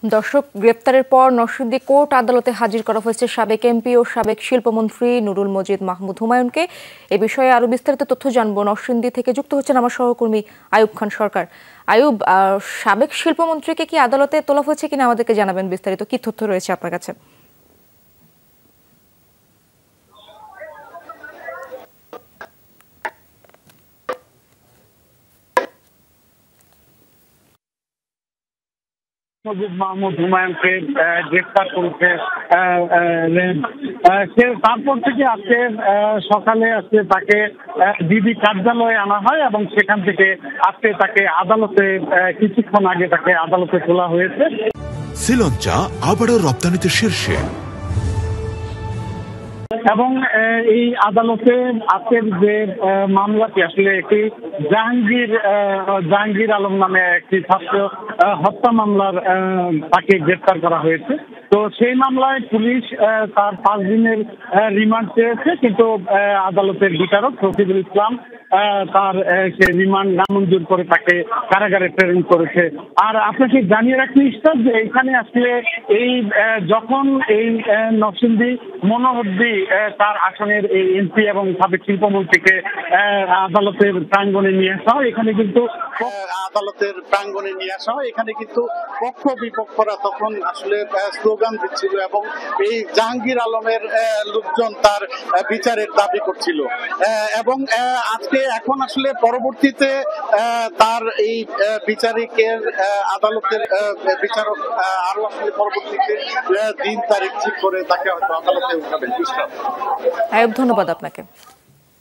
দর্শক, গ্রেপ্তারের পর নরসিংদী কোর্ট আদালতে হাজির করা হয়েছে সাবেক এমপি ও সাবেক শিল্পমন্ত্রী নুরুল মজিদ মাহমুদ হুমায়ুনকে। এ বিষয়ে আরো বিস্তারিত তথ্য জানবো। নরসিংদী থেকে যুক্ত হচ্ছেন আমার সহকর্মী আয়ুব খান সরকার। আয়ুব, সাবেক শিল্পমন্ত্রীকে কি আদালতে তোলা হয়েছে কিনা আমাদেরকে জানাবেন। বিস্তারিত কি তথ্য রয়েছে আপনার কাছে? মজিদ মাহমুদ হুমায়ুনকে গ্রেফতার করেছে তারপর থেকে আজকে সকালে আজকে তাকে ডিবি কার্যালয়ে আনা হয় এবং সেখান থেকে আজকে তাকে আদালতে কিছুক্ষণ আগে তাকে আদালতে তোলা হয়েছে। শ্রীলঙ্কা আবারও রপ্তানিতে শীর্ষে এবং এই আদালতে আজকের যে মামলাটি আসলে একটি জাহাঙ্গীর আলম নামে একটি ছাত্র হত্যা মামলার তাকে গ্রেফতার করা হয়েছে। তো সেই মামলায় পুলিশ তার 5 দিনের রিমান্ড চেয়েছে, কিন্তু আদালতের বিচারক রফিকুল ইসলাম তার সে রিমান্ড নামঞ্জুর করে তাকে কারাগারে প্রেরণ করেছে। আর আপনাকে জানিয়ে রাখি ইস্তাদ যে এখানে আসলে এই যখন এই নরসিংদী মনোহরদী তার আসনের এই এমপি এবং সাবেক শিল্পমন্ত্রীকে আদালতের প্রাঙ্গণে নিয়ে আসা হয়, এখানে কিন্তু পক্ষ বিপক্ষরা তখন আসলে স্লোগান দিচ্ছিল এবং এই জাহাঙ্গীর আলমের লোকজন তার বিচারের দাবি করছিল। এবং আজকে এখন আসলে পরবর্তীতে তার এই বিচারিকের আদালতের বিচারক আরো আসলে পরবর্তীতে দিন তারিখ ঠিক করে তাকে হয়তো আদালতে উঠাবেন। আয়ুব, ধন্যবাদ আপনাকে।